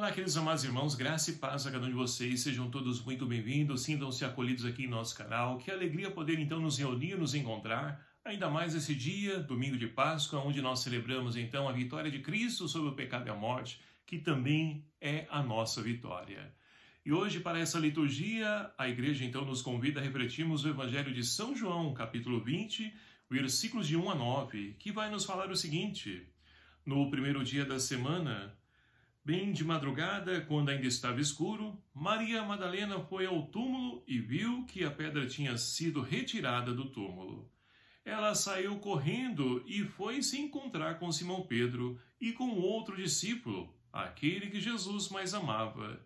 Olá, queridos amados irmãos, graça e paz a cada um de vocês, sejam todos muito bem-vindos, sintam-se acolhidos aqui em nosso canal, que alegria poder então nos reunir, nos encontrar, ainda mais esse dia, domingo de Páscoa, onde nós celebramos então a vitória de Cristo sobre o pecado e a morte, que também é a nossa vitória. E hoje, para essa liturgia, a igreja então nos convida a refletirmos o Evangelho de São João, capítulo 20, versículos de 1 a 9, que vai nos falar o seguinte: no primeiro dia da semana, bem de madrugada, quando ainda estava escuro, Maria Madalena foi ao túmulo e viu que a pedra tinha sido retirada do túmulo. Ela saiu correndo e foi se encontrar com Simão Pedro e com outro discípulo, aquele que Jesus mais amava.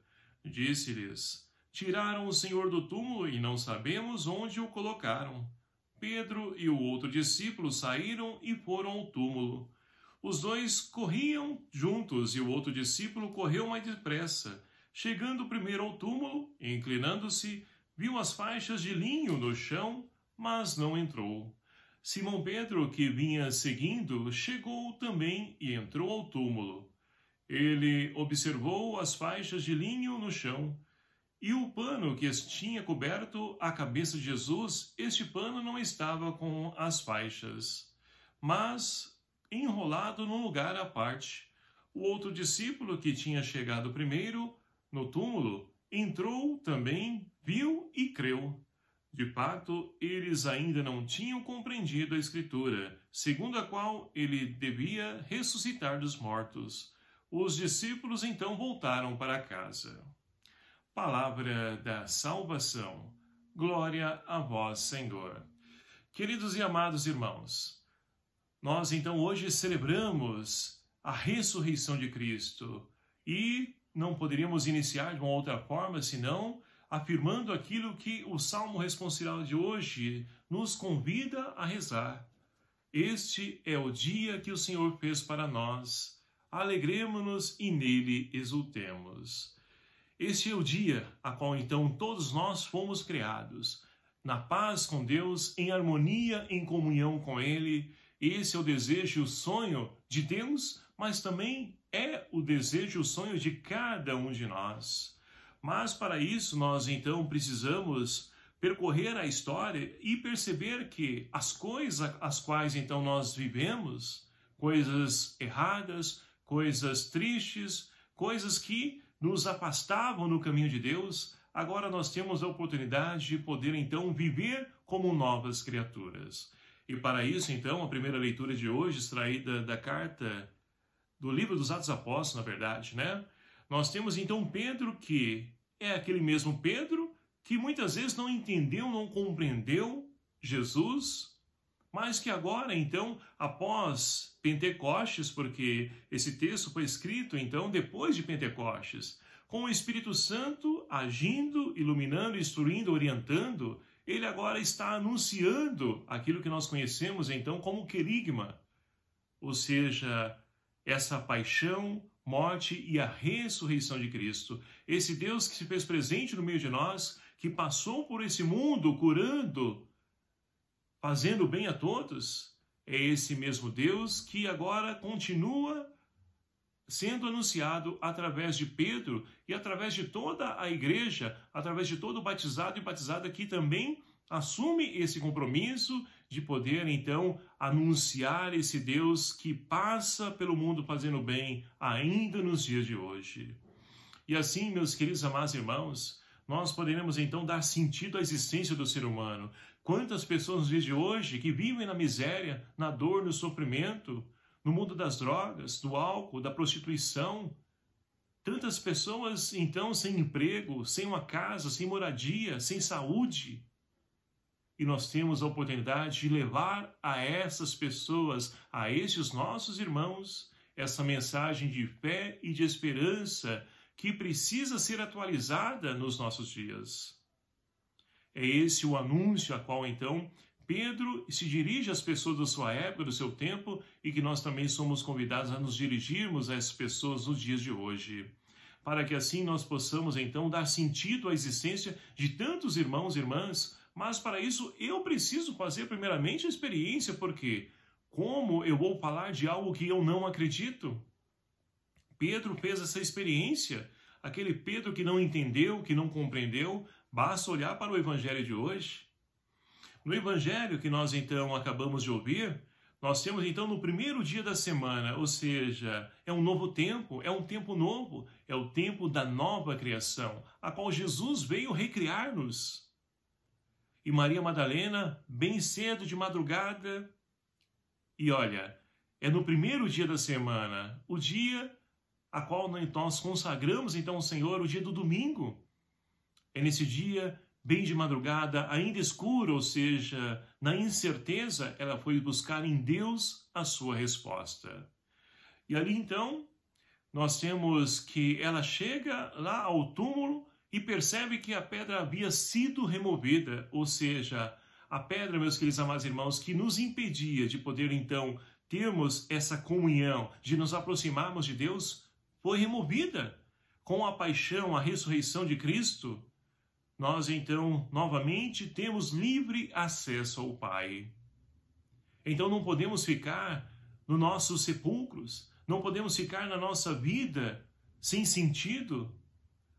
Disse-lhes: tiraram o Senhor do túmulo e não sabemos onde o colocaram. Pedro e o outro discípulo saíram e foram ao túmulo. Os dois corriam juntos e o outro discípulo correu mais depressa. Chegando primeiro ao túmulo, inclinando-se, viu as faixas de linho no chão, mas não entrou. Simão Pedro, que vinha seguindo, chegou também e entrou ao túmulo. Ele observou as faixas de linho no chão e o pano que tinha coberto a cabeça de Jesus. Este pano não estava com as faixas, mas enrolado num lugar à parte. O outro discípulo, que tinha chegado primeiro no túmulo, entrou também, viu e creu. De fato, eles ainda não tinham compreendido a Escritura, segundo a qual ele devia ressuscitar dos mortos. Os discípulos então voltaram para casa. Palavra da salvação. Glória a vós, Senhor. Queridos e amados irmãos, nós então hoje celebramos a ressurreição de Cristo e não poderíamos iniciar de uma outra forma senão afirmando aquilo que o Salmo responsorial de hoje nos convida a rezar. Este é o dia que o Senhor fez para nós. Alegremo-nos e nele exultemos. Este é o dia a qual então todos nós fomos criados, na paz com Deus, em harmonia, em comunhão com Ele. Esse é o desejo e o sonho de Deus, mas também é o desejo e o sonho de cada um de nós. Mas para isso nós então precisamos percorrer a história e perceber que as coisas as quais então nós vivemos, coisas erradas, coisas tristes, coisas que nos afastavam no caminho de Deus, agora nós temos a oportunidade de poder então viver como novas criaturas. E para isso, então, a primeira leitura de hoje, extraída da carta do livro dos Atos Apóstolos, na verdade, né? Nós temos, então, Pedro, que é aquele mesmo Pedro que muitas vezes não entendeu, não compreendeu Jesus, mas que agora, então, após Pentecostes, porque esse texto foi escrito, então, depois de Pentecostes, com o Espírito Santo agindo, iluminando, instruindo, orientando, ele agora está anunciando aquilo que nós conhecemos então como querigma, ou seja, essa paixão, morte e a ressurreição de Cristo. Esse Deus que se fez presente no meio de nós, que passou por esse mundo curando, fazendo bem a todos, é esse mesmo Deus que agora continua sendo anunciado através de Pedro e através de toda a igreja, através de todo o batizado e batizada que também assume esse compromisso de poder, então, anunciar esse Deus que passa pelo mundo fazendo bem ainda nos dias de hoje. E assim, meus queridos amados irmãos, nós poderemos, então, dar sentido à existência do ser humano. Quantas pessoas nos dias de hoje que vivem na miséria, na dor, no sofrimento, no mundo das drogas, do álcool, da prostituição. Tantas pessoas, então, sem emprego, sem uma casa, sem moradia, sem saúde. E nós temos a oportunidade de levar a essas pessoas, a esses nossos irmãos, essa mensagem de fé e de esperança que precisa ser atualizada nos nossos dias. É esse o anúncio a qual, então, Pedro se dirige às pessoas da sua época, do seu tempo, e que nós também somos convidados a nos dirigirmos a essas pessoas nos dias de hoje. Para que assim nós possamos então dar sentido à existência de tantos irmãos e irmãs, mas para isso eu preciso fazer primeiramente a experiência, porque como eu vou falar de algo que eu não acredito? Pedro fez essa experiência. Aquele Pedro que não entendeu, que não compreendeu, basta olhar para o evangelho de hoje. No evangelho que nós então acabamos de ouvir, nós temos então no primeiro dia da semana, ou seja, é um novo tempo, é um tempo novo, é o tempo da nova criação, a qual Jesus veio recriar-nos. E Maria Madalena, bem cedo de madrugada, e olha, é no primeiro dia da semana, o dia a qual nós consagramos então ao Senhor, o dia do domingo. É nesse dia, bem de madrugada, ainda escuro, ou seja, na incerteza, ela foi buscar em Deus a sua resposta. E ali então, nós temos que ela chega lá ao túmulo e percebe que a pedra havia sido removida, ou seja, a pedra, meus queridos amados irmãos, que nos impedia de poder então termos essa comunhão, de nos aproximarmos de Deus, foi removida. Com a paixão, a ressurreição de Cristo, nós então, novamente, temos livre acesso ao Pai. Então não podemos ficar nos nossos sepulcros, não podemos ficar na nossa vida sem sentido.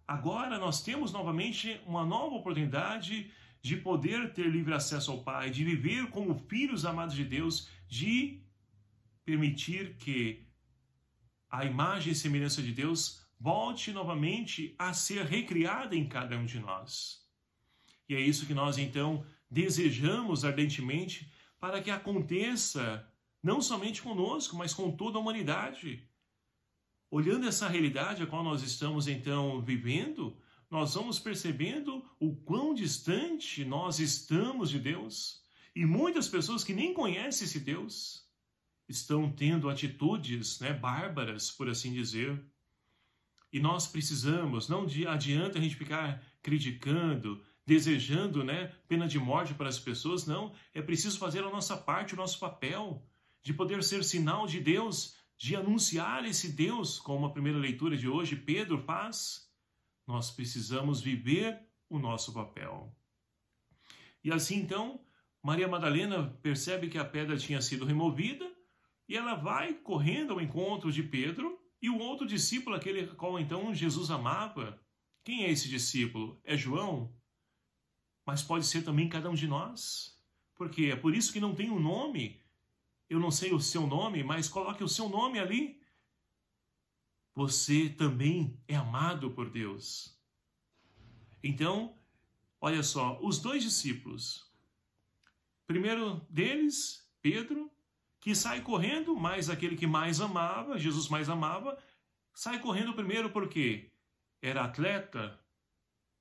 Agora nós temos novamente uma nova oportunidade de poder ter livre acesso ao Pai, de viver como filhos amados de Deus, de permitir que a imagem e semelhança de Deus volte novamente a ser recriada em cada um de nós. E é isso que nós então desejamos ardentemente para que aconteça não somente conosco, mas com toda a humanidade. Olhando essa realidade a qual nós estamos então vivendo, nós vamos percebendo o quão distante nós estamos de Deus. E muitas pessoas que nem conhecem esse Deus estão tendo atitudes, bárbaras, por assim dizer. E nós precisamos, não adianta a gente ficar criticando, desejando pena de morte para as pessoas, não. É preciso fazer a nossa parte, o nosso papel, de poder ser sinal de Deus, de anunciar esse Deus, como a primeira leitura de hoje Pedro faz. Nós precisamos viver o nosso papel. E assim então, Maria Madalena percebe que a pedra tinha sido removida, e ela vai correndo ao encontro de Pedro e o outro discípulo, aquele qual então Jesus amava. Quem é esse discípulo? É João? Mas pode ser também cada um de nós. Porque é por isso que não tem um nome. Eu não sei o seu nome, mas coloque o seu nome ali. Você também é amado por Deus. Então, olha só, os dois discípulos. Primeiro deles, Pedro, que sai correndo, mas aquele que mais amava, Jesus mais amava, sai correndo primeiro porque era atleta?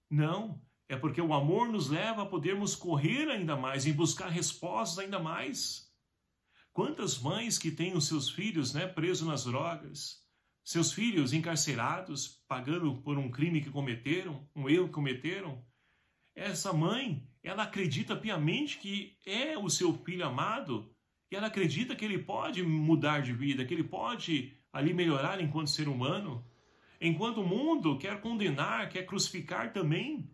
Não, é porque o amor nos leva a podermos correr ainda mais, em buscar respostas ainda mais. Quantas mães que têm os seus filhos presos nas drogas, seus filhos encarcerados, pagando por um crime que cometeram, um erro que cometeram? Essa mãe, ela acredita piamente que é o seu filho amado, e ela acredita que ele pode mudar de vida, que ele pode ali melhorar enquanto ser humano. Enquanto o mundo quer condenar, quer crucificar também.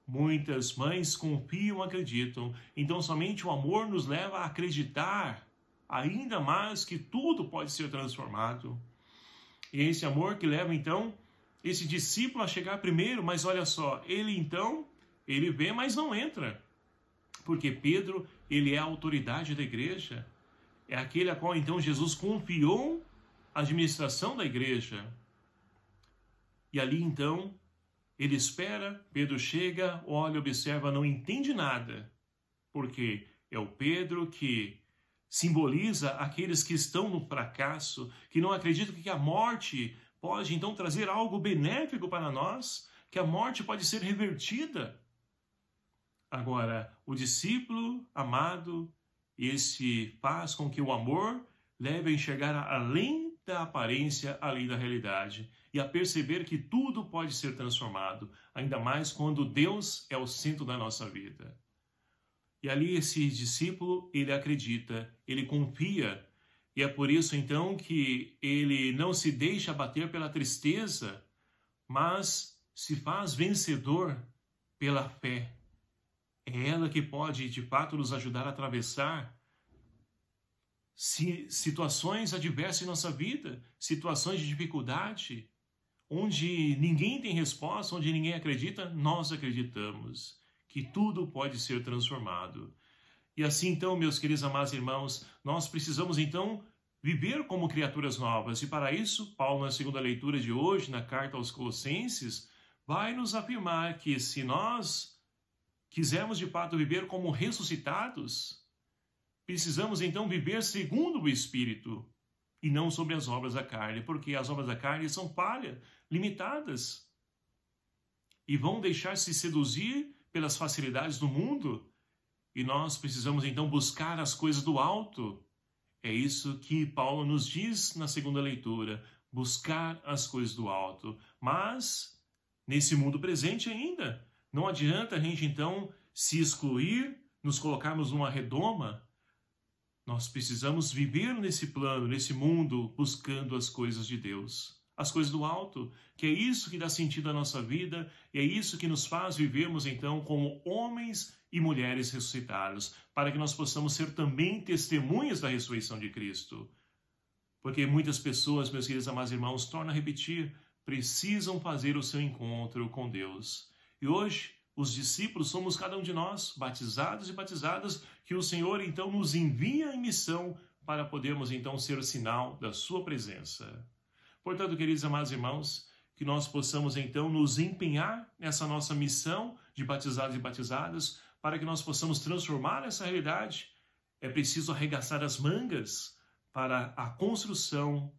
Muitas mães confiam, acreditam. Então somente o amor nos leva a acreditar ainda mais que tudo pode ser transformado. E é esse amor que leva então esse discípulo a chegar primeiro, mas olha só, ele vê, mas não entra. Porque Pedro, ele é a autoridade da igreja. É aquele a qual então Jesus confiou a administração da igreja. E ali então, ele espera, Pedro chega, olha, observa, não entende nada. Porque é o Pedro que simboliza aqueles que estão no fracasso, que não acreditam que a morte pode então trazer algo benéfico para nós, que a morte pode ser revertida. Agora, o discípulo amado, esse faz com que o amor leve a enxergar além da aparência, além da realidade, e a perceber que tudo pode ser transformado, ainda mais quando Deus é o centro da nossa vida. E ali esse discípulo, ele acredita, ele confia, e é por isso então que ele não se deixa abater pela tristeza, mas se faz vencedor pela fé. É ela que pode, de fato, nos ajudar a atravessar situações adversas em nossa vida, situações de dificuldade, onde ninguém tem resposta, onde ninguém acredita, nós acreditamos que tudo pode ser transformado. E assim, então, meus queridos amados irmãos, nós precisamos, então, viver como criaturas novas. E para isso, Paulo, na segunda leitura de hoje, na carta aos Colossenses, vai nos afirmar que se nós quisermos, de fato, viver como ressuscitados, precisamos, então, viver segundo o Espírito e não sobre as obras da carne, porque as obras da carne são falhas, limitadas, e vão deixar-se seduzir pelas facilidades do mundo. E nós precisamos, então, buscar as coisas do alto. É isso que Paulo nos diz na segunda leitura, buscar as coisas do alto. Mas, nesse mundo presente ainda, não adianta a gente, então, se excluir, nos colocarmos numa redoma. Nós precisamos viver nesse plano, nesse mundo, buscando as coisas de Deus, as coisas do alto, que é isso que dá sentido à nossa vida, e é isso que nos faz vivermos, então, como homens e mulheres ressuscitados, para que nós possamos ser também testemunhas da ressurreição de Cristo. Porque muitas pessoas, meus queridos amados irmãos, tornam a repetir, precisam fazer o seu encontro com Deus. E hoje, os discípulos somos cada um de nós, batizados e batizadas, que o Senhor então nos envia em missão para podermos então ser o sinal da sua presença. Portanto, queridos amados irmãos, que nós possamos então nos empenhar nessa nossa missão de batizados e batizadas, para que nós possamos transformar essa realidade. É preciso arregaçar as mangas para a construção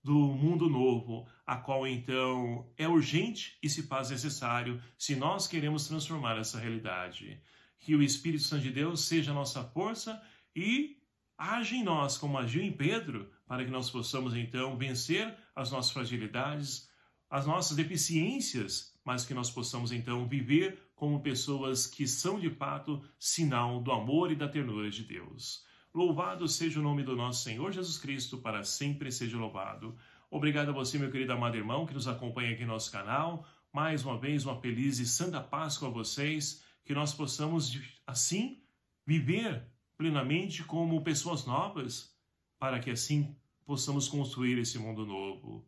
do mundo novo, a qual então é urgente e se faz necessário se nós queremos transformar essa realidade. Que o Espírito Santo de Deus seja a nossa força e age em nós como agiu em Pedro, para que nós possamos então vencer as nossas fragilidades, as nossas deficiências, mas que nós possamos então viver como pessoas que são de fato sinal do amor e da ternura de Deus. Louvado seja o nome do nosso Senhor Jesus Cristo, para sempre seja louvado. Obrigado a você, meu querido amado irmão, que nos acompanha aqui no nosso canal. Mais uma vez, uma feliz e santa Páscoa a vocês, que nós possamos, assim, viver plenamente como pessoas novas, para que assim possamos construir esse mundo novo.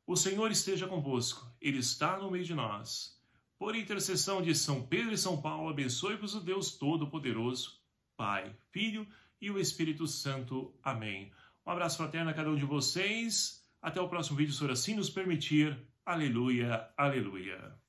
O Senhor esteja convosco, Ele está no meio de nós. Por intercessão de São Pedro e São Paulo, abençoe-vos o Deus Todo-Poderoso, Pai, Filho e o Espírito Santo. Amém. Um abraço fraterno a cada um de vocês. Até o próximo vídeo, se assim nos permitir. Aleluia, aleluia.